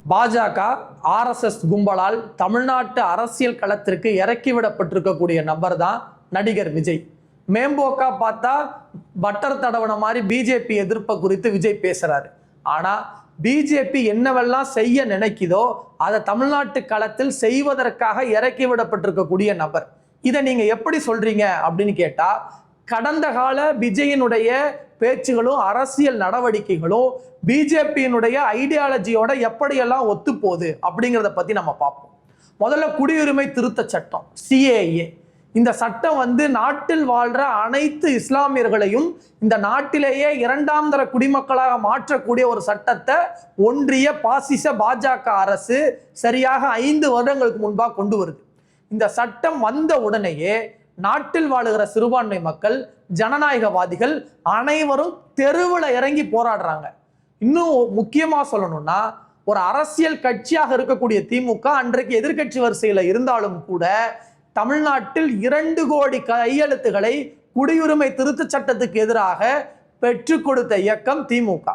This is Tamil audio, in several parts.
பாஜக ஆர்எஸ்எஸ் கும்பலால் தமிழ்நாட்டு அரசியல் களத்திற்கு இறக்கிவிடப்பட்டிருக்கக்கூடிய நபர் தான் நடிகர் விஜய். மேம்போக்கா பார்த்தா பட்டர் தடவன மாதிரி பிஜேபி எதிர்ப்பை குறித்து விஜய் பேசுறாரு. ஆனா பிஜேபி என்னவெல்லாம் செய்ய நினைக்குதோ அதை தமிழ்நாட்டு களத்தில் செய்வதற்காக இறக்கிவிடப்பட்டிருக்கக்கூடிய நபர். இதை நீங்க எப்படி சொல்றீங்க அப்படின்னு கேட்டா, கடந்த கால விஜயினுடைய பேச்சுகளும் அரசியல் நடவடிக்கைகளும் பிஜேபியினுடைய ஐடியாலஜியோட எப்படியெல்லாம் ஒத்து போகுது அப்படிங்கிறத பத்தி நம்ம பார்ப்போம். முதல்ல குடியுரிமை திருத்த சட்டம் CAA. இந்த சட்டம் நாட்டில் வாழ்ற அனைத்து இஸ்லாமியர்களையும் இந்த நாட்டிலேயே இரண்டாம் தர குடிமக்களாக மாற்றக்கூடிய ஒரு சட்டத்தை ஒன்றிய பாசிச பாஜக அரசு சரியாக 5 வருடங்களுக்கு முன்பாக கொண்டு வருது. இந்த சட்டம் வந்த உடனேயே நாட்டில் வாழுகிற சிறுபான்மை மக்கள், ஜனநாயகவாதிகள் அனைவரும் தெருவில் இறங்கி போராடுறாங்க. இன்னும் முக்கியமா சொல்லணும்னா, ஒரு அரசியல் கட்சியாக இருக்கக்கூடிய திமுக அன்றைக்கு எதிர்கட்சி வரிசையில இருந்தாலும் கூட தமிழ்நாட்டில் 2 கோடி கையெழுத்துக்களை குடியுரிமை திருத்த சட்டத்துக்கு எதிராக பெற்றுக் கொடுத்த இயக்கம் திமுக.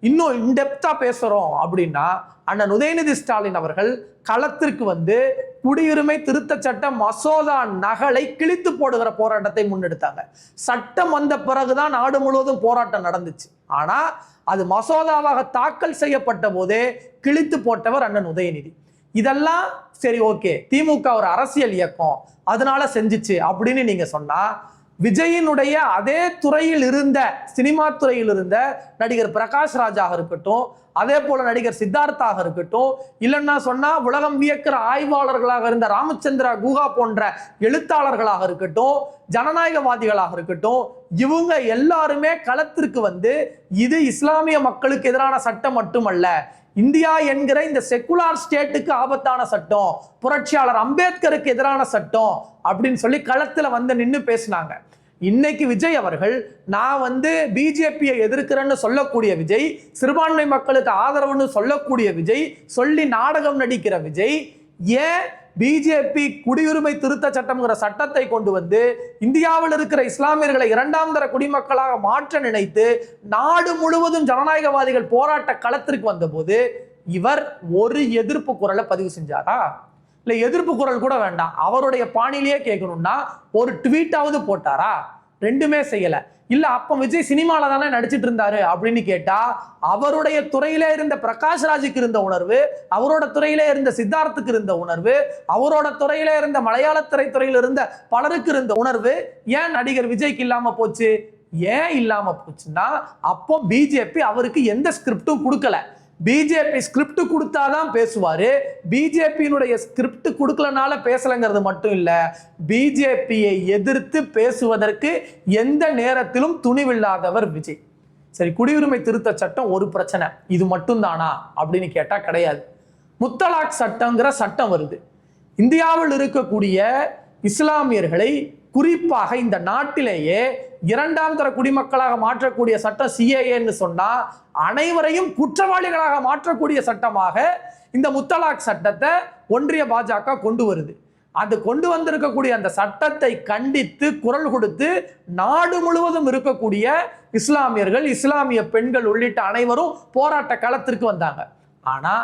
இன்னும் இன்டெப்தா பேசுறோம் அப்படின்னா, அண்ணன் உதயநிதி ஸ்டாலின் அவர்கள் களத்திற்கு குடியுரிமை திருத்த சட்ட மசோதா நகலை கிழித்து போடுகிற போராட்டத்தை முன்னெடுத்தாங்க. சட்டம் வந்த பிறகுதான் நாடு முழுவதும் போராட்டம் நடந்துச்சு. ஆனா அது மசோதாவாக தாக்கல் செய்யப்பட்ட போதே கிழித்து போட்டவர் அண்ணன் உதயநிதி. இதெல்லாம் சரி, ஓகே, திமுக ஒரு அரசியல் இயக்கம் அதனால செஞ்சிச்சு அப்படின்னு நீங்க சொன்னா, விஜயினுடைய அதே துறையில் இருந்த, சினிமா துறையில் இருந்த நடிகர் பிரகாஷ் ராஜாக இருக்கட்டும், அதே போல நடிகர் சித்தார்த்தாக இருக்கட்டும், இல்லைன்னா சொன்னா உலகம் வியக்கிற ஆய்வாளர்களாக இருந்த ராமச்சந்திரா குஹா போன்ற எழுத்தாளர்களாக இருக்கட்டும், ஜனநாயகவாதிகளாக இருக்கட்டும், இவங்க எல்லாருமே களத்திற்கு இது இஸ்லாமிய மக்களுக்கு எதிரான சட்டம் மட்டுமல்ல, இந்தியா என்கிற இந்த செக்குலார் ஸ்டேட்டுக்கு ஆபத்தான சட்டம், புரட்சியாளர் அம்பேத்கருக்கு எதிரான சட்டம் அப்படின்னு சொல்லி களத்துல நின்று பேசினாங்க. இன்னைக்கு விஜய் அவர்கள், நான் பிஜேபியை எதிர்க்கிறேன்னு சொல்லக்கூடிய விஜய், சிறுபான்மை மக்களுக்கு ஆதரவுன்னு சொல்லக்கூடிய விஜய், சொல்லி நாடகம் நடிக்கிற விஜய், ஏன் பிஜேபி குடியுரிமை திருத்த சட்டம்ங்கிற சட்டத்தை கொண்டு இந்தியாவில் இருக்கிற இஸ்லாமியர்களை இரண்டாம் தர குடிமக்களாக மாற்ற நினைத்து நாடு முழுவதும் ஜனநாயகவாதிகள் போராட்ட களத்திற்கு வந்தபோது இவர் ஒரு எதிர்ப்பு குரலை பதிவு செஞ்சாரா? இல்ல எதிர்ப்பு குரல் கூட வேண்டாம், அவருடைய பாணியிலேயே கேட்கணும்னா ஒரு ட்வீட்டாவது போட்டாரா? ரெண்டுமே செய்யல. இல்ல அப்ப விஜய் சினிமால தானே நடிச்சிட்டு இருந்தாரு அப்படின்னு கேட்டா, அவருடைய துறையிலே இருந்த பிரகாஷ் ராஜுக்கு இருந்த உணர்வு, அவரோட துறையிலே இருந்த சித்தார்த்துக்கு இருந்த உணர்வு, அவரோட துறையிலே இருந்த மலையாள திரைத்துறையில் இருந்த பலருக்கு இருந்த உணர்வு ஏன் நடிகர் விஜய்க்கு இல்லாம போச்சு? ஏன் இல்லாம போச்சுன்னா, அப்போ பிஜேபி அவருக்கு எந்த ஸ்கிரிப்டும் கொடுக்கல. பிஜேபி ஸ்கிரிப்ட் கொடுத்தாதான் பேசுவாரு. பிஜேபியினுடைய ஸ்கிரிப்ட் கொடுக்கலனால பேசலங்கிறது மட்டும் இல்ல, பிஜேபியை எதிர்த்து பேசுவதற்கு எந்த நேரத்திலும் துணிவில்லாதவர் விஜய். சரி, குடியுரிமை திருத்த சட்டம் ஒரு பிரச்சனை, இது மட்டும் தானா அப்படின்னு கேட்டா கிடையாது. முத்தலாக் சட்டங்கிற சட்டம் வருது. இந்தியாவில் இருக்கக்கூடிய இஸ்லாமியர்களை குறிப்பாக இந்த நாட்டிலேயே இரண்டாம் தர குடிமக்களாக மாற்றக்கூடிய சட்டம் CAA சொன்னா, அனைவரையும் குற்றவாளிகளாக மாற்றக்கூடிய சட்டமாக இந்த முத்தலாக் சட்டத்தை ஒன்றிய பாஜக கொண்டு வருது. அது கொண்டு வந்திருக்கக்கூடிய அந்த சட்டத்தை கண்டித்து குரல் கொடுத்து நாடு முழுவதும் இருக்கக்கூடிய இஸ்லாமியர்கள், இஸ்லாமிய பெண்கள் உள்ளிட்ட அனைவரும் போராட்ட களத்திற்கு வந்தாங்க. ஆனா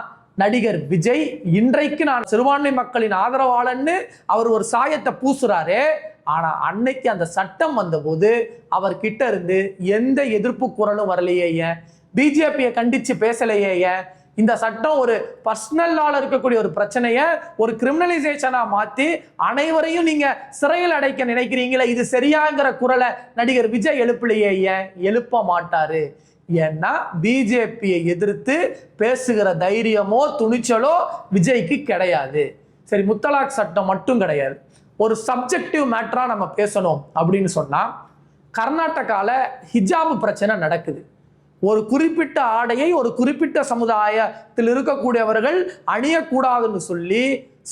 நடிகர் விஜய் இன்றைக்கு நான் சிறுபான்மை மக்களின் ஆதரவாளன்னு அவர் ஒரு சாயத்தை பூசுறாரு. ஆனா அன்னைக்கு அந்த சட்டம் வந்தபோது அவர்கிட்ட இருந்து எந்த எதிர்ப்பு குரலும் வரலையே, ஏன் பிஜேபியை கண்டிச்சு பேசலையே, ஏன் இந்த சட்டம் ஒரு பர்சனலால இருக்கக்கூடிய ஒரு பிரச்சனைய ஒரு கிரிமினலைசேஷனா மாத்தி அனைவரையும் நீங்க சிறையில் அடைக்க நினைக்கிறீங்களே, இது சரியாங்கிற குரலை நடிகர் விஜய் எழுப்பலையே, ஏன் எழுப்ப மாட்டாரு? ஏன்னா பிஜேபியை எதிர்த்து பேசுகிற தைரியமோ துணிச்சலோ விஜய்க்கு கிடையாது. சரி, முத்தலாக் சட்டம் மட்டும் கிடையாது, ஒரு சப்ஜெக்டிவ் மேட்டரா நம்ம பேசணும் அப்படின்னு சொன்னா, கர்நாடகால ஹிஜாப் பிரச்சனை நடக்குது. ஒரு குறிப்பிட்ட ஆடையை ஒரு குறிப்பிட்ட சமுதாயத்தில் இருக்கக்கூடியவர்கள் அணியக்கூடாதுன்னு சொல்லி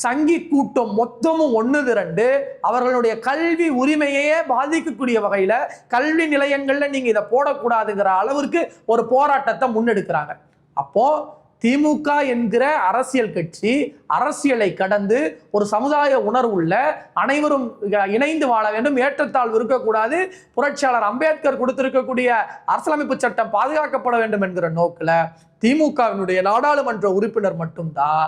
சங்கி கூட்டம் மொத்தமும் ஒன்று திரண்டு அவர்களுடைய கல்வி உரிமையே பாதிக்கக்கூடிய வகையில கல்வி நிலையங்கள்ல நீங்க இதை போடக்கூடாதுங்கிற அளவிற்கு ஒரு போராட்டத்தை முன்னெடுக்கிறாங்க. அப்போ திமுக என்கிற அரசியல் கட்சி அரசியலை கடந்து ஒரு சமுதாய உணர்வுள்ள அனைவரும் இணைந்து வாழ வேண்டும், ஏற்றத்தாழ்வு இருக்கக்கூடாது, புரட்சியாளர் அம்பேத்கர் கொடுத்திருக்கக்கூடிய அரசியலமைப்பு சட்டம் பாதுகாக்கப்பட வேண்டும் என்கிற நோக்கில் திமுகவினுடைய நாடாளுமன்ற உறுப்பினர் மட்டும்தான்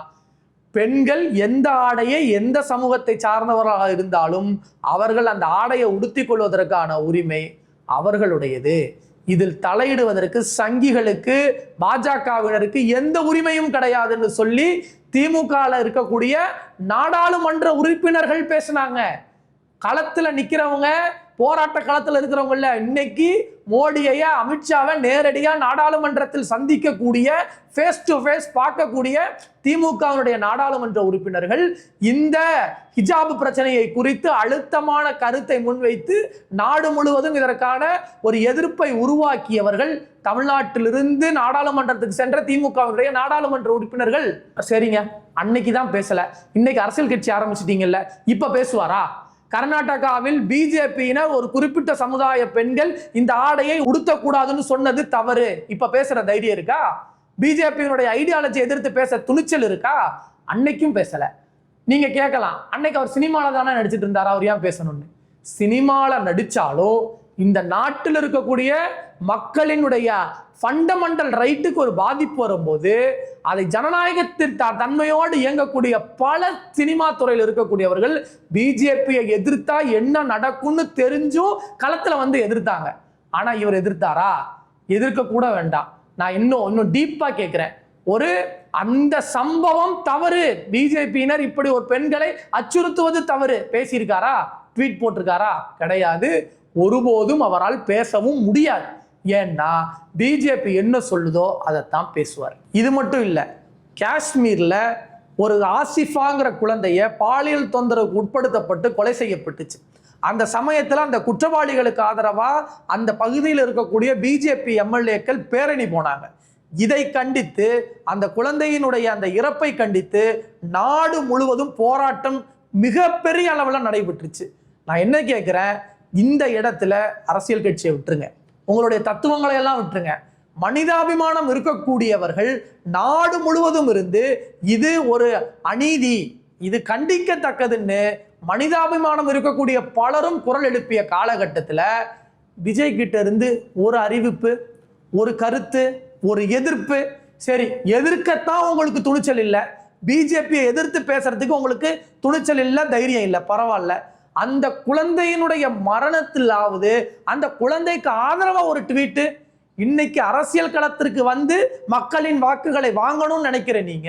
பெண்கள் எந்த ஆடையை எந்த சமூகத்தை சார்ந்தவர்களாக இருந்தாலும் அவர்கள் அந்த ஆடையை உடுத்திக் கொள்வதற்கான உரிமை அவர்களுடையது. இதில் தலையிடுவதற்கு சங்கிகளுக்கு பாஜகவினருக்கு எந்த உரிமையும் கிடையாதுன்னு சொல்லி திமுகவில் இருக்கக்கூடிய நாடாளுமன்ற உறுப்பினர்கள் பேசினாங்க. களத்துல நிக்கிறவங்க, போராட்ட களத்தில் இருக்கிறவங்கள இன்னைக்கு மோடியை அமித்ஷாவை நேரடியா நாடாளுமன்றத்தில் சந்திக்கக்கூடிய, ஃபேஸ் டு ஃபேஸ் பார்க்கக்கூடிய திமுகவினுடைய நாடாளுமன்ற உறுப்பினர்கள் இந்த ஹிஜாப் பிரச்சனையை குறித்து அழுத்தமான கருத்தை முன்வைத்து நாடு முழுவதும் இதற்கான ஒரு எதிர்ப்பை உருவாக்கியவர்கள் தமிழ்நாட்டிலிருந்து நாடாளுமன்றத்துக்கு சென்ற திமுகவினுடைய நாடாளுமன்ற உறுப்பினர்கள். சரிங்க, அன்னைக்கு தான் பேசல, இன்னைக்கு அரசியல் கட்சி ஆரம்பிச்சிட்டீங்கல்ல, இப்ப பேசுவாரா? கர்நாடகாவில் பிஜேபியினர் ஒரு குறிப்பிட்ட சமுதாய பெண்கள் இந்த ஆடையை உடுத்தக்கூடாதுன்னு சொன்னது தவறு, இப்ப பேசுற தைரியம் இருக்கா? பிஜேபியினுடைய ஐடியாலஜி எதிர்த்து பேச துணிச்சல் இருக்கா? அன்னைக்கும் பேசல. நீங்க கேட்கலாம், அன்னைக்கு அவர் சினிமால தானே நடிச்சிட்டு இருந்தாரா, அவர் ஏன் பேசணும்னு? சினிமால நடிச்சாலும் இந்த நாட்டில் இருக்கக்கூடிய மக்களினுடைய ஃபண்டமெண்டல் ரைட்டுக்கு ஒரு பாதிப்பு வரும்போது அதை ஜனநாயகத்தின் தன்மையோடு இயங்கக்கூடிய பல சினிமா துறையில் இருக்கக்கூடியவர்கள் பிஜேபியை எதிர்த்தா என்ன நடக்கும்னு தெரிஞ்சும் களத்துல வந்து எதிர்த்தாங்க. ஆனா இவர் எதிர்த்தாரா? எதிர்க்க கூட வேண்டாம். நான் இன்னும் டீப்பா கேட்கிறேன், ஒரு அந்த சம்பவம் தவறு, பிஜேபியினர் இப்படி ஒரு பெண்களை அச்சுறுத்துவது தவறு, பேசியிருக்காரா? ட்வீட் போட்டிருக்காரா? கிடையாது. ஒருபோதும் அவரால் பேசவும் முடியாது. ஏன்னா பிஜேபி என்ன சொல்லுதோ அதைத்தான் பேசுவார். இது மட்டும் இல்லை, காஷ்மீர்ல ஒரு ஆசிஃபாங்கிற குழந்தைய பாலியல் தொந்தரவுக்கு உட்படுத்தப்பட்டு கொலை செய்யப்பட்டுச்சு. அந்த சமயத்தில் அந்த குற்றவாளிகளுக்கு ஆதரவா அந்த பகுதியில் இருக்கக்கூடிய பிஜேபி எம்எல்ஏக்கள் பேரணி போனாங்க. இதை கண்டித்து, அந்த குழந்தையினுடைய அந்த இறப்பை கண்டித்து நாடு முழுவதும் போராட்டம் மிகப்பெரிய அளவில் நடைபெற்றுச்சு. நான் என்ன கேட்கிறேன், இந்த இடத்துல அரசியல் கட்சியை விட்டுருங்க, உங்களுடைய தத்துவங்களை எல்லாம் விட்டுருங்க. மனிதாபிமானம் இருக்கக்கூடியவர்கள் நாடு முழுவதும் இருந்து இது ஒரு அநீதி, இது கண்டிக்கத்தக்கதுன்னு மனிதாபிமானம் இருக்கக்கூடிய பலரும் குரல் எழுப்பிய காலகட்டத்தில் விஜய் கிட்ட இருந்து ஒரு அறிவிப்பு, ஒரு கருத்து, ஒரு எதிர்ப்பு, சரி எதிர்க்கத்தான் உங்களுக்கு துணிச்சல் இல்லை, பிஜேபியை எதிர்த்து பேசுறதுக்கு உங்களுக்கு துணிச்சல் இல்லை, தைரியம் இல்லை, பரவாயில்ல, அந்த குழந்தையினுடைய மரணத்திலாவது அந்த குழந்தைக்கு ஆதரவா ஒரு ட்வீட்டு. இன்னைக்கு அரசியல் களத்திற்கு வந்து மக்களின் வாக்குகளை வாங்கணும்னு நினைக்கிற நீங்க,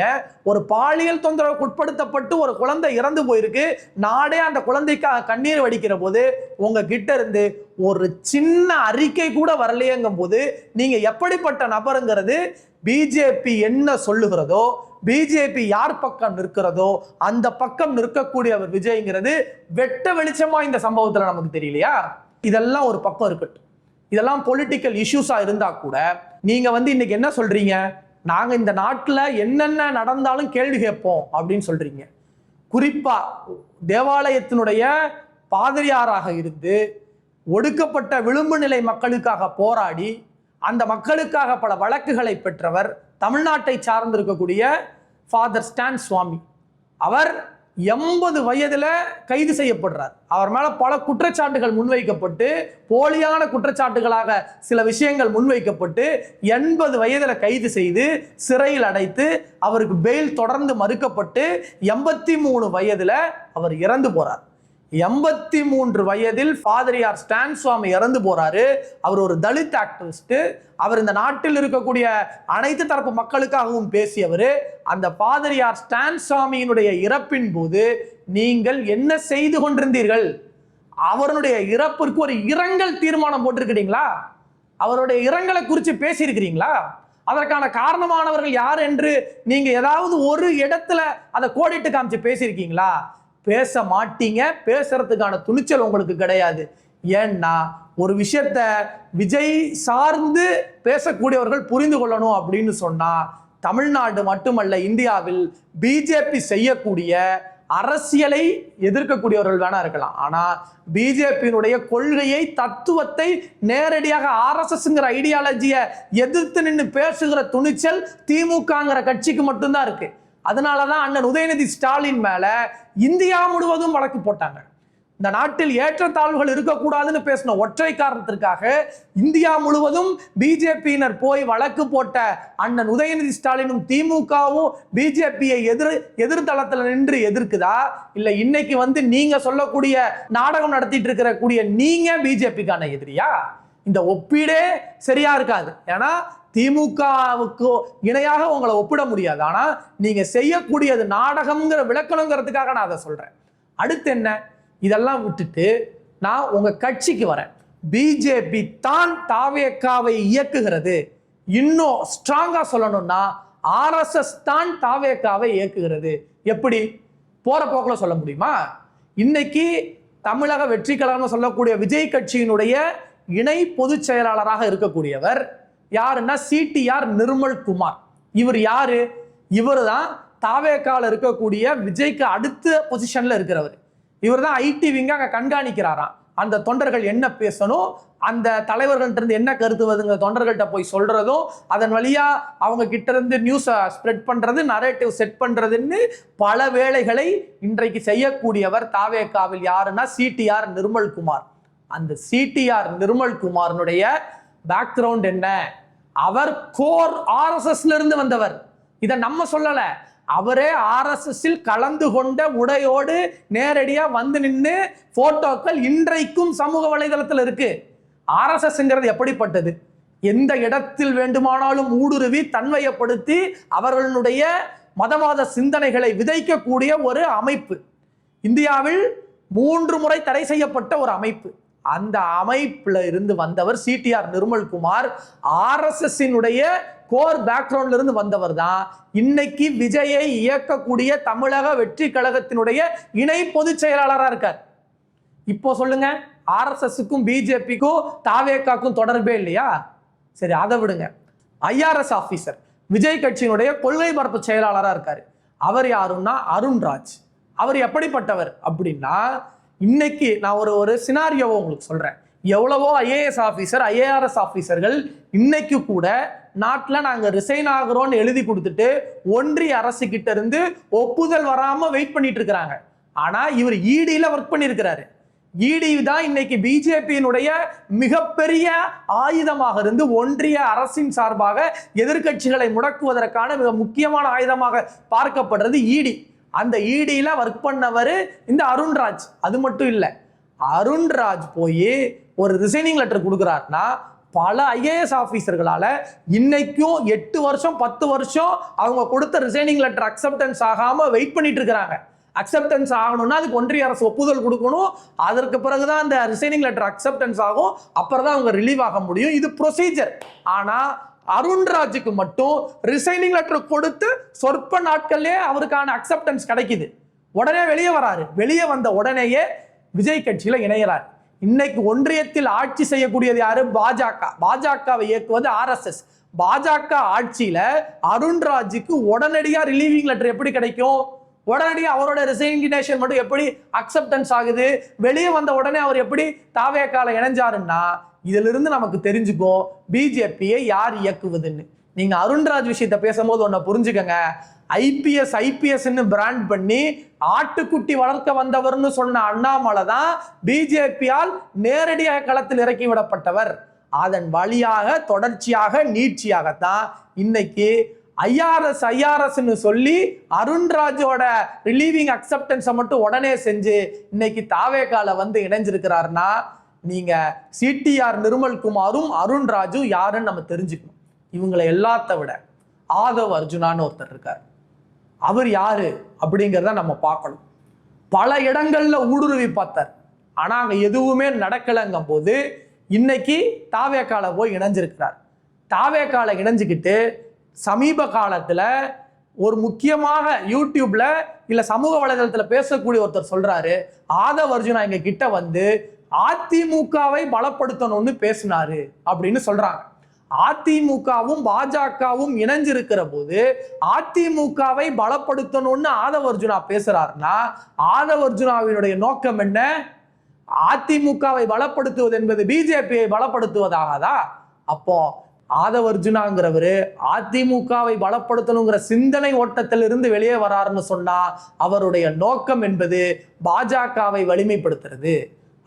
ஒரு பாலியல் தொந்தரவுக்கு உட்படுத்தப்பட்டு ஒரு குழந்தை இறந்து போயிருக்கு, நாடே அந்த குழந்தைக்காக கண்ணீர் வடிக்கிற போது உங்க கிட்ட இருந்து ஒரு சின்ன அறிக்கை கூட வரலையேங்கும் போது நீங்க எப்படிப்பட்ட நபருங்கிறது, பிஜேபி என்ன சொல்லுகிறதோ, பிஜேபி யார் பக்கம் நிற்கிறதோ அந்த பக்கம் நிற்கக்கூடியவர் விஜய்ங்கிறது வெட்ட வெளிச்சமா இந்த சம்பவத்துல நமக்கு தெரியலையா? இதெல்லாம் ஒரு பக்கம் இருக்கட்டும், இதெல்லாம் பொலிட்டிக்கல் இஷ்யூஸா இருந்தா கூட நீங்க வந்து இன்னைக்கு என்ன சொல்றீங்க, நாங்க இந்த நாட்டுல என்னென்ன நடந்தாலும் கேள்வி கேட்போம் அப்படின்னு சொல்றீங்க. குறிப்பா தேவாலயத்தினுடைய பாதிரியாராக இருந்து ஒடுக்கப்பட்ட விளிம்பு நிலை மக்களுக்காக போராடி அந்த மக்களுக்காக பல வழக்குகளை பெற்றவர் தமிழ்நாட்டை சார்ந்திருக்கக்கூடிய ஃபாதர் ஸ்டான் சுவாமி. அவர் 80 வயதுல கைது செய்யப்படுறார். அவர் மேல பல குற்றச்சாட்டுகள் முன்வைக்கப்பட்டு, போலியான குற்றச்சாட்டுகளாக சில விஷயங்கள் முன்வைக்கப்பட்டு 80 வயதுல கைது செய்து சிறையில் அடைத்து அவருக்கு பெயில் தொடர்ந்து மறுக்கப்பட்டு 83 வயதுல அவர் இறந்து போறார். 83 வயதில் பாதிரியார் ஸ்டான் சுவாமி இறந்து போறாரு. அவர் ஒரு தலித் ஆக்டிவிஸ்ட். அவர் இந்த நாட்டில் இருக்கக்கூடிய அனைத்து தரப்பு மக்களுக்காகவும் பேசியவர். அந்த பாதிரியார் ஸ்டான் சுவாமியினுடைய இறப்பின் போது நீங்கள் என்ன செய்து கொண்டிருந்தீர்கள்? அவருடைய இறப்பிற்கு ஒரு இரங்கல் தீர்மானம் போட்டிருக்கிறீங்களா? அவருடைய இரங்கலை குறித்து பேசியிருக்கிறீங்களா? அதற்கான காரணமானவர்கள் யார் என்று நீங்க ஏதாவது ஒரு இடத்துல அதை கோடிட்டு காமிச்சு பேசியிருக்கீங்களா? பேச மாட்டீங்க. பேசுறதுக்கான துணிச்சல் உங்களுக்கு கிடையாது. ஏன்னா ஒரு விஷயத்த விஜய் சார்ந்து பேசக்கூடியவர்கள் புரிந்து கொள்ளணும் அப்படின்னு சொன்னா, தமிழ்நாடு மட்டுமல்ல இந்தியாவில் பிஜேபி செய்யக்கூடிய அரசியலை எதிர்க்கக்கூடியவர்கள் வேணா இருக்கலாம், ஆனா பிஜேபியினுடைய கொள்கையை, தத்துவத்தை நேரடியாக ஆர்எஸ்எஸ்ங்கிற ஐடியாலஜியை எதிர்த்து நின்று பேசுகிற துணிச்சல் திமுகங்கிற கட்சிக்கு மட்டும்தான் இருக்கு. அதனாலதான் அண்ணன் உதயநிதி ஸ்டாலின் மேல இந்தியா முழுவதும் வழக்கு போட்டாங்க. இந்த நாட்டில் ஏற்றத்தாழ்வுகள் இருக்கக்கூடாதுன்னு பேசின ஒற்றை காரணத்திற்காக இந்தியா முழுவதும் பிஜேபியினர் போய் வழக்கு போட்ட அண்ணன் உதயநிதி ஸ்டாலினும் திமுகவும் பிஜேபியை எதிர்தளத்தில் நின்று எதிர்க்குதா, இல்ல இன்னைக்கு நீங்க சொல்லக்கூடிய நாடகம் நடத்திட்டு இருக்கிற நீங்க பிஜேபிக்கான எதிரியா? இந்த ஒப்பீடே சரியா இருக்காது. ஏன்னா திமுகவுக்கு இணையாக உங்களை ஒப்பிட முடியாது. ஆனா நீங்க செய்யக்கூடியது நாடகம்ங்கிற விளக்கணுங்கிறதுக்காக நான் அதை சொல்றேன். அடுத்து என்ன, இதெல்லாம் விட்டுட்டு நான் உங்க கட்சிக்கு வரேன். பிஜேபி தான் தாவேகாவை இயக்குகிறது. இன்னும் ஸ்ட்ராங்கா சொல்லணும்னா ஆர்எஸ்எஸ் தான் தாவேகாவை இயக்குகிறது. எப்படி? போற போக்குல சொல்ல முடியுமா? இன்னைக்கு தமிழக வெற்றி கழகம் சொல்லக்கூடிய விஜய் கட்சியினுடைய இணை பொதுச் செயலாளராக இருக்கக்கூடியவர் யாருன்னா சிடிஆர் நிர்மல்குமார். இவர் யாரு? இவர் தான் தாவேகால இருக்கக்கூடிய விஜய்க்கு அடுத்த பொசிஷன்ல இருக்கிறவர். இவர் தான் ஐடி விங்க அங்க கண்காணிக்கிறாராம். அந்த தொண்டர்கள் என்ன பேசணும், அந்த தலைவர்கள்ட்ட இருந்து என்ன கருத்து வருதுங்க தொண்டர்கள்ட்ட போய் சொல்றதும், அதன் வழியா அவங்க கிட்ட இருந்து நியூஸை ஸ்ப்ரெட் பண்றது, நரேட்டிவ் செட் பண்றதுன்னு பல வேலைகளை இன்றைக்கு செய்யக்கூடியவர் தாவேகாவில் யாருன்னா சிடிஆர் நிர்மல்குமார். அந்த சிடிஆர் நிர்மல்குமாரனுடைய பேக்ரவுண்ட் என்ன? அவர் கோர் ஆர்எஸ்எஸ்ல இருந்து வந்தவர். இதை நம்ம சொல்லல, அவரே ஆர்எஸ்எஸ்ஸில் கலந்து கொண்ட உடையோடு நேரடியா வந்து நின்று போட்டோக்கள் இன்றைக்கும் சமூக வலைதளத்தில் இருக்கு. ஆர்எஸ்எஸ்ங்கிறது எப்படிப்பட்டது? எந்த இடத்தில் வேண்டுமானாலும் ஊடுருவி தன்மையப்படுத்தி அவர்களுடைய மதவாத சிந்தனைகளை விதைக்கக்கூடிய ஒரு அமைப்பு. இந்தியாவில் 3 முறை தடை செய்யப்பட்ட ஒரு அமைப்பு. அந்த அமைப்புல இருந்து வந்தவர் சிடிஆர் நிர்மல்குமார். ஆர்எஸ்எஸ்ஸினுடைய கோர் பேக்ரவுண்ட்ல இருந்து வந்தவர் தான் இன்னைக்கு விஜயை இயக்கக்கூடிய தமிழக வெற்றி கழகத்தினுடைய இணை பொதுச் செயலாளராக இருக்கார். இப்போ சொல்லுங்க, ஆர்எஸ்எஸ்க்கும் பிஜேபிக்கும் தாவேகாக்கும் தொடர்பே இல்லையா? சரி, அதை விடுங்க. ஐஆர்எஸ் ஆபீசர் விஜய் கட்சியினுடைய கொள்கை பரப்பு செயலாளராக இருக்காரு. அவர் யாருன்னா அருண்ராஜ். அவர் எப்படிப்பட்டவர் அப்படின்னா, இன்னைக்கு நான் ஒரு சினாரியோவை உங்களுக்கு சொல்றேன். எவ்வளவோ ஐஏஎஸ் ஆபீசர், ஐஏஆர்எஸ் ஆபீசர்கள் இன்னைக்கு கூட நாட்டில் நாங்கள் ரிசைன் ஆகிறோம்னு எழுதி கொடுத்துட்டு ஒன்றிய அரசு கிட்ட இருந்து ஒப்புதல் வராம வெயிட் பண்ணிட்டு இருக்கிறாங்க. ஆனா இவர் இடியில ஒர்க் பண்ணியிருக்கிறாரு. இடி தான் இன்னைக்கு பிஜேபியினுடைய மிகப்பெரிய ஆயுதமாக இருந்து ஒன்றிய அரசின் சார்பாக எதிர்கட்சிகளை முடக்குவதற்கான மிக முக்கியமான ஆயுதமாக பார்க்கப்படுறது இடி. அந்த இடியில ஒர்க் பண்ணவர் இந்த அருண்ராஜ். அது மட்டும் இல்லை, அருண்ராஜ் போய் ஒரு ரிசைனிங் லெட்டர் கொடுக்குறாருன்னா பல ஐஏஎஸ் ஆபீசர்களால இன்னைக்கும் 8 வருஷம் 10 வருஷம் அவங்க கொடுத்த ரிசைனிங் லெட்டர் அக்செப்டன்ஸ் ஆகாம வெயிட் பண்ணிட்டு இருக்கிறாங்க. அக்செப்டன்ஸ் ஆகணும்னா அதுக்கு ஒன்றிய அரசு ஒப்புதல் கொடுக்கணும். அதற்கு பிறகுதான் அந்த ரிசைனிங் லெட்டர் அக்செப்டன்ஸ் ஆகும். அப்புறம் தான் அவங்க ரிலீவ் ஆக முடியும். இது ப்ரொசீஜர். ஆனா அருண்ராஜுக்கு மட்டும் ரிசைனிங் லெட்டர் கொடுத்து சொற்ப நாட்கள்லயே அவருக்கான அக்செப்டன்ஸ் கிடைக்குது. உடனே வெளியே வராரு. வெளியே வந்த உடனேயே விஜய் கட்சியில இணைகிறார். இன்னைக்கு ஒன்றியத்தில் ஆட்சி செய்யக்கூடியது யாரு? பாஜக. பாஜகவை இயக்குவது ஆர்எஸ்எஸ். பாஜக ஆட்சியில அருண்ராஜுக்கு உடனடியா ரிலீவிங் லெட்டர் எப்படி கிடைக்கும்? உடனடியாக அவரோட ரெசிக்னேஷன் மட்டும் எப்படி அக்செப்டன்ஸ் ஆகுது? வெளியே வந்த உடனே அவர் எப்படி தாவேகால இணைஞ்சாருன்னா இதுல இருந்து நமக்கு தெரிஞ்சுக்கோ பிஜேபியை யார் இயக்குவதுன்னு. நீங்க அருண்ராஜ் விஷயத்த பேசும்போது ஒன்ன புரிஞ்சுக்கங்க. ஐபிஎஸ் பிராண்ட் பண்ணி ஆட்டுக்குட்டி வளர்க்க வந்தவர்னு சொன்ன அண்ணாமலை தான் பிஜேபியால் நேரடியாக களத்தில் இறக்கி விடப்பட்டவர். அதன் வழியாக தொடர்ச்சியாக நீட்சியாகத்தான் இன்னைக்கு ஐஆர்எஸ் சொல்லி அருண்ராஜோட ரிலீவிங் அக்செப்டன்ஸை மட்டும் உடனே செஞ்சு இன்னைக்கு தாவேகால வந்து இணைஞ்சிருக்கிறாருன்னா நீங்க சிடிஆர் நிர்மல்குமாரும் அருண்ராஜும் யாருன்னு நம்ம தெரிஞ்சுக்கணும். இவங்களை எல்லாத்த விட ஆதவ் அர்ஜுனான்னு ஒருத்தர் இருக்கார். அவர் யாரு அப்படிங்கிறத நம்ம பார்க்கணும். பல இடங்கள்ல ஊடுருவி பார்த்தார். ஆனா அங்க எதுவுமே நடக்கலைங்கும் போது இன்னைக்கு தாவேகால போய் இணைஞ்சிருக்கிறார். தாவேகால இணைஞ்சுக்கிட்டு சமீப காலத்துல ஒரு முக்கியமாக யூடியூப்ல இல்ல சமூக வலைதளத்துல பேசக்கூடிய ஒருத்தர் சொல்றாரு, ஆதவ் அர்ஜுனா எங்க கிட்ட வந்து அதிமுகவை பலப்படுத்தணும்னு பேசினாரு அப்படின்னு சொல்றாங்க. அதிமுகவும் பாஜகவும் இணைஞ்சிருக்கிற போது அதிமுகவை பலப்படுத்தணும்னு ஆதவ அர்ஜுனா பேசுறாருன்னா ஆதவ அர்ஜுனாவினுடைய நோக்கம் என்ன? அதிமுகவை பலப்படுத்துவது என்பது பிஜேபியை பலப்படுத்துவதாகதா? அப்போ ஆதவ அர்ஜுனாங்கிறவரு அதிமுகவை பலப்படுத்தணுங்கிற சிந்தனை ஓட்டத்திலிருந்து வெளியே வராருன்னு சொன்னா அவருடைய நோக்கம் என்பது பாஜகவை வலிமைப்படுத்துறது.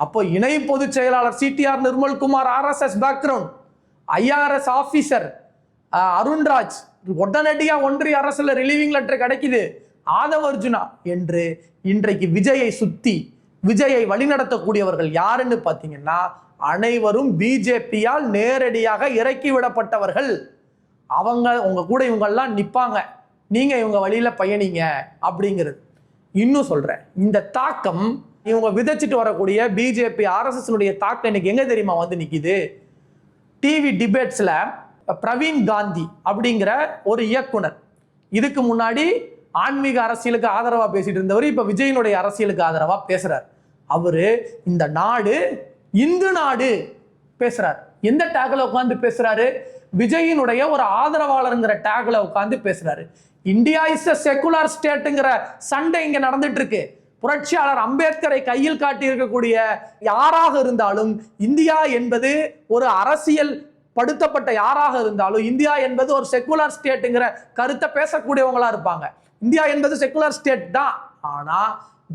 அப்போ இணை பொதுச் செயலாளர் CTR Nirmalkumar RSS background, IRS officer Arunraj உடனடியா ஒன்றிய அரசுல ரிலீவிங் லெட்டர் கிடைக்குது ஆதவ அர்ஜுனா என்று இன்றைக்கு விஜயை சுத்தி விஜயை வழிநடத்தக்கூடியவர்கள் யாருன்னு பாத்தீங்கன்னா அனைவரும் பிஜேபியால் நேரடியாக இறக்கி விடப்பட்டவர்கள். அவங்க உங்க கூட இவங்கெல்லாம் நிப்பாங்க, நீங்க இவங்க வழியில பயணிங்க அப்படிங்கிறது. இன்னும் சொல்றேன், இந்த தாக்கம் இவங்க விதைச்சிட்டு வரக்கூடிய பிஜேபி RSS தாக்கம் இன்னைக்கு எங்க தெரியுமா வந்து நிக்குது? டிவி டிபேட்ஸ்ல பிரவீன் காந்தி அப்படிங்கிற ஒரு இயக்குனர், இதுக்கு முன்னாடி ஆன்மீக அரசியலுக்கு ஆதரவா பேசிட்டு இருந்தவர் இப்ப விஜயினுடைய அரசியலுக்கு ஆதரவா பேசுறார். அவரு இந்த நாடு இந்து நாடு பேசுறார். எந்த டேக்ல உட்கார்ந்து பேசுறாரு? விஜயினுடைய ஒரு ஆதரவாளருங்கிற டேக்ல உட்கார்ந்து பேசுறாரு. இந்தியா இஸ் a செகுலர் ஸ்டேட்ங்கிற சண்டை இங்க நடந்துட்டு இருக்கு. புரட்சியாளர் அம்பேத்கரை கையில் காட்டி இருக்கக்கூடிய யாராக இருந்தாலும் இந்தியா என்பது ஒரு அரசியல் படுத்தப்பட்ட யாராக இருந்தாலும் இந்தியா என்பது ஒரு செகுலர் ஸ்டேட்ங்கிற கருத்தை பேசக்கூடியவங்களா இருப்பாங்க. இந்தியா என்பது செகுலர் ஸ்டேட் தான். ஆனா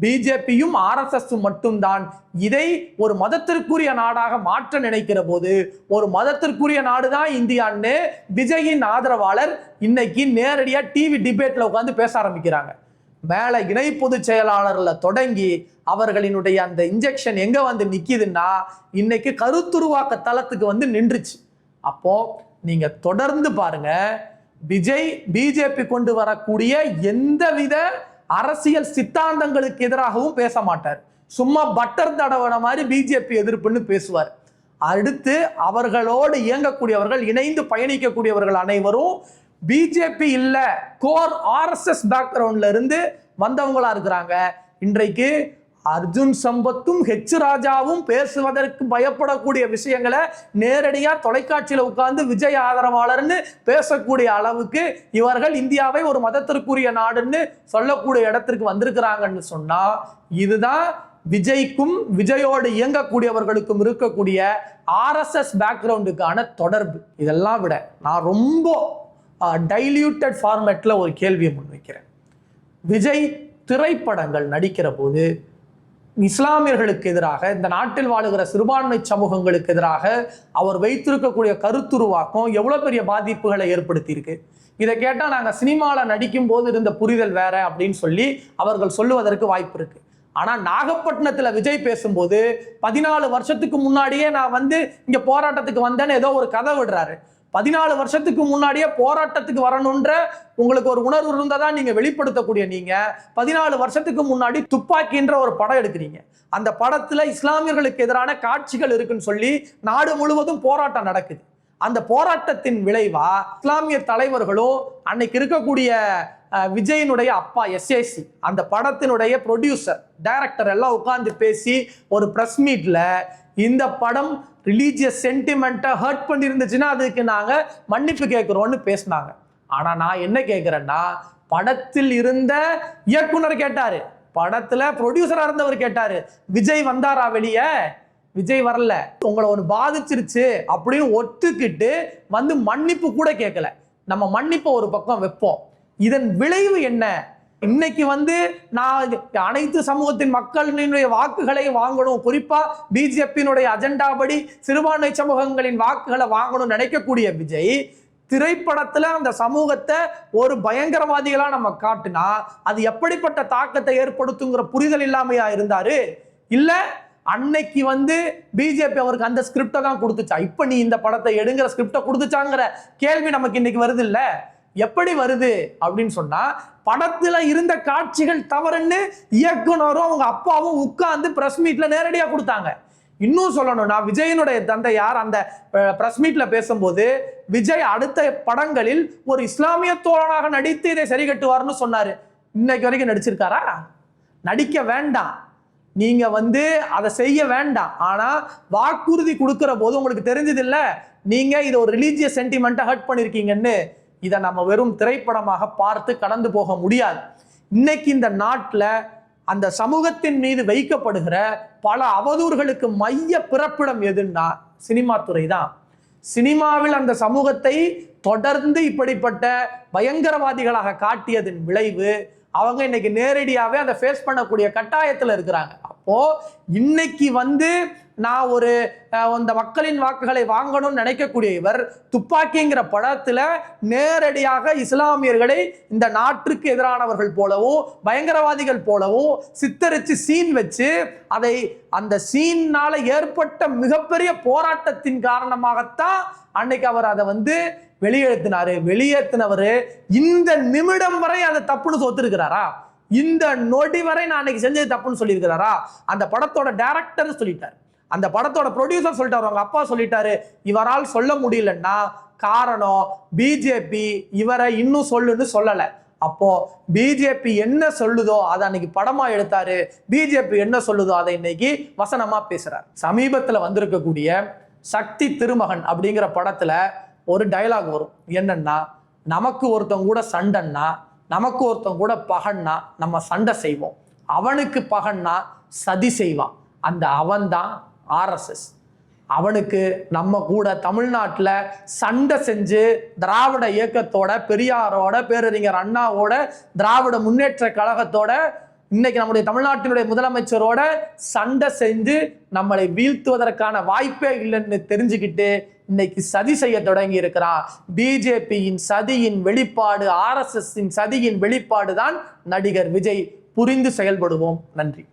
பிஜேபியும் RSS மட்டும்தான் இதை ஒரு மதத்திற்குரிய நாடாக மாற்ற நினைக்கிற போது ஒரு மதத்திற்குரிய நாடுதான் இந்தியான்னு விஜயின் ஆதரவாளர் இன்னைக்கு நேரடியா டிவி டிபேட்ல உட்கார்ந்து பேச ஆரம்பிக்கிறாங்க. மேல இணை பொதுச் செயலாளர்ல தொடங்கி அவர்களினுடைய அந்த இன்ஜெக்ஷன் எங்க வந்து நிக்குதுன்னா இன்னைக்கு கருத்துருவாக்க தளத்துக்கு வந்து நின்றுச்சு. அப்போ நீங்க தொடர்ந்து பாருங்க, விஜய் பிஜேபி கொண்டு வரக்கூடிய எந்தவித அரசியல் சித்தாந்தங்களுக்கு எதிராகவும் பேச மாட்டார். சும்மா பட்டர் தடவன மாதிரி பிஜேபி எதிர்ப்புன்னு பேசுவார். அடுத்து அவர்களோடு இயங்கக்கூடியவர்கள் இணைந்து பயணிக்கக்கூடியவர்கள் அனைவரும் பிஜேபி இல்ல கோர் RSS பேக்ரவுண்ட்ல இருந்து வந்தவங்களா இருக்கிறாங்க. இன்றைக்கு அர்ஜுன் சம்பத்தும் ராஜாவும் பேசுவதற்கு பயப்படக்கூடிய விஷயங்களை நேரடியா தொலைக்காட்சியில உட்கார்ந்து விஜய் ஆதரவாளர்னு பேசக்கூடிய அளவுக்கு இவர்கள் இந்தியாவை ஒரு மதத்திற்குரிய நாடுன்னு சொல்லக்கூடிய இடத்திற்கு வந்திருக்கிறாங்கன்னு சொன்னா இதுதான் விஜய்க்கும் விஜயோடு இயங்கக்கூடியவர்களுக்கும் இருக்கக்கூடிய RSS பேக்ரவுண்டுக்கான தொடர்பு. இதெல்லாம் விட நான் ரொம்ப டைல்யூட்டட் ஃபார்மேட்ல ஒரு கேள்வியை முன்வைக்கிறேன். விஜய் திரைப்படங்கள் நடிக்கிற போது இஸ்லாமியர்களுக்கு எதிராக இந்த நாட்டில் வாழுகிற சிறுபான்மை சமூகங்களுக்கு எதிராக அவர் வைத்திருக்கக்கூடிய கருத்துருவாக்கம் எவ்வளவு பெரிய பாதிப்புகளை ஏற்படுத்தி இருக்கு. இதை கேட்டா நாங்க சினிமாவில் நடிக்கும் போது இருந்த புரிதல் வேற அப்படின்னு சொல்லி அவர்கள் சொல்லுவதற்கு வாய்ப்பு இருக்கு. ஆனா நாகப்பட்டினத்துல விஜய் பேசும்போது 14 வருஷத்துக்கு முன்னாடியே நான் வந்து இங்க போராட்டத்துக்கு வந்தேன்னு ஏதோ ஒரு கதை விடுறாரு. 14 வருஷத்துக்கு முன்னாடியே போராட்டத்துக்கு வரணுன்ற உங்களுக்கு ஒரு உணர்வு இருந்ததா நீங்க வெளிப்படுத்தக்கூடிய நீங்க 14 வருஷத்துக்கு முன்னாடி துப்பாக்கின்ற ஒரு படம் எடுக்கிறீங்க. அந்த படத்துல இஸ்லாமியர்களுக்கு எதிரான காட்சிகள் இருக்குன்னு சொல்லி நாடு முழுவதும் போராட்டம் நடக்குது. அந்த போராட்டத்தின் விளைவா இஸ்லாமிய தலைவர்களும் அன்னைக்கு இருக்கக்கூடிய விஜயினுடைய அப்பா SAC அந்த படத்தினுடைய ப்ரொடியூசர் டைரக்டர் எல்லாம் உட்கார்ந்து பேசி ஒரு பிரஸ் மீட்ல இந்த படம் ரிலீஜியஸ் சென்டிமெண்ட்டை ஹர்ட் பண்ணிருந்துச்சுன்னா அதுக்கு நாங்க மன்னிப்பு கேட்கிறோம்னு பேசினாங்க. ஆனா நான் என்ன கேட்கிறேன்னா படத்தில் இருந்த இயக்குனர் கேட்டாரு, படத்துல ப்ரொடியூசரா இருந்தவர் கேட்டாரு, விஜய் வந்தாரா வெளியே? விஜய் வரல, உங்களை ஒன்று பாதிச்சிருச்சு அப்படின்னு ஒத்துக்கிட்டு வந்து மன்னிப்பு கூட கேட்கல. நம்ம மன்னிப்பை ஒரு பக்கம் வைப்போம். இதன் விளைவு என்ன? இன்னைக்கு வந்து நான் அனைத்து சமூகத்தின் மக்களினுடைய வாக்குகளை வாங்கணும், குறிப்பா பிஜேபியினுடைய அஜெண்டா படி சிறுபான்மை சமூகங்களின் வாக்குகளை வாங்கணும் நினைக்கக்கூடிய விஜய் திரைப்படத்துல அந்த சமூகத்தை ஒரு பயங்கரவாதிகளா நம்ம காட்டுனா அது எப்படிப்பட்ட தாக்கத்தை ஏற்படுத்துங்கிற புரிதல் இல்லாமையா இருந்தாரு? இல்ல அன்னைக்கு வந்து பிஜேபி அவருக்கு அந்த ஸ்கிரிப்டை தான் கொடுத்துச்சா? இப்ப நீ இந்த படத்தை எடுங்கிற ஸ்கிரிப்டை கொடுத்துச்சாங்கிற கேள்வி நமக்கு இன்னைக்கு வருது இல்ல? எப்படி வருது அப்படின்னு சொன்னா படத்துல இருந்த காட்சிகள் தவறுன்னு இயக்குனரும் அவங்க அப்பாவும் உட்கார்ந்து பிரஸ் மீட்ல நேரடியா கொடுத்தாங்க. இன்னும் சொல்லணும்னா விஜயனுடைய தந்தையார் அந்த பிரஸ் மீட்ல பேசும்போது விஜய் அடுத்த படங்களில் ஒரு இஸ்லாமிய தோழனாக நடித்து இதை சரி கட்டுவார்னு சொன்னாரு. இன்னைக்கு வரைக்கும் நடிச்சிருக்காரா? நடிக்க வேண்டாம். நீங்க அதை செய்ய வேண்டாம். ஆனா வாக்குறுதி கொடுக்கிற போது உங்களுக்கு தெரிஞ்சது இல்ல, நீங்க இதை ஒரு ரிலீஜியஸ் சென்டிமெண்ட்டை ஹர்ட் பண்ணிருக்கீங்கன்னு. இதை நம்ம வெறும் திரைப்படமாக பார்த்து கடந்து போக முடியாது. இன்னைக்கு இந்த நாட்டுல அந்த சமூகத்தின் மீது வைக்கப்படுகிற பல அவதூறுகளுக்கு மைய பிறப்பிடம் எதுன்னா சினிமா துறை தான். சினிமாவில் அந்த சமூகத்தை தொடர்ந்து இப்படிப்பட்ட பயங்கரவாதிகளாக காட்டியதன் விளைவு அவங்க இன்னைக்கு நேரடியாவே அதை ஃபேஸ் பண்ணக்கூடிய கட்டாயத்துல இருக்கிறாங்க. அப்போ இன்னைக்கு நான் அந்த மக்களின் வாக்குகளை வாங்கணும்னு நினைக்கக்கூடிய இவர் துப்பாக்கிங்கிற படத்துல நேரடியாக இஸ்லாமியர்களை இந்த நாட்டுக்கு எதிரானவர்கள் போலவோ பயங்கரவாதிகள் போலவோ சித்தரிச்சு சீன் வச்சு அதை அந்த சீன்னால ஏற்பட்ட மிகப்பெரிய போராட்டத்தின் காரணமாகத்தான் அன்னைக்கு அவர் அதை வெளியேற்றினவர் இந்த நிமிடம் வரை அதை தப்புன்னு சொத்திருக்கிறாரா? இந்த நொடி வரை நான் அன்னைக்கு செஞ்சது தப்புன்னு சொல்லியிருக்கிறாரா? அந்த படத்தோட டைரக்டர் சொல்லிட்டார், அந்த படத்தோட ப்ரொடியூசர் சொல்லிட்டாரு, அவங்க அப்பா சொல்லிட்டாரு. இவரால் சொல்ல முடியலன்னா காரணம் பிஜேபி இவரை இன்னும் சொல்லுன்னு சொல்லல. அப்போ பிஜேபி என்ன சொல்லுதோ அதை அன்னைக்கு படமா எடுத்தாரு, பிஜேபி என்ன சொல்லுதோ அதை இன்னைக்கு வசனமா பேசுறாரு. சமீபத்துல வந்திருக்கக்கூடிய சக்தி திருமகன் அப்படிங்கிற படத்துல ஒரு டயலாக் வரும். என்னன்னா, நமக்கு ஒருத்தவங்க கூட சண்டைன்னா, நமக்கு ஒருத்தவங்க கூட பகன்னா நம்ம சண்டை செய்வோம், அவனுக்கு பகன்னா சதி செய்வான், அந்த அவன் தான் RSS. அவனுக்கு நம்ம கூட தமிழ்நாட்டில் சண்டை செஞ்சு திராவிட இயக்கத்தோட, பெரியாரோட, பேரறிஞர் அண்ணாவோட, திராவிட முன்னேற்ற கழகத்தோட, இன்னைக்கு நம்முடைய தமிழ்நாட்டினுடைய முதலமைச்சரோட சண்டை செஞ்சு நம்மளை வீழ்த்துவதற்கான வாய்ப்பே இல்லைன்னு தெரிஞ்சுக்கிட்டு இன்னைக்கு சதி செய்ய தொடங்கி இருக்கிறான். பிஜேபியின் சதியின் வெளிப்பாடு, RSS சதியின் வெளிப்பாடு தான் நடிகர் விஜய். புரிந்து செயல்படுவோம். நன்றி.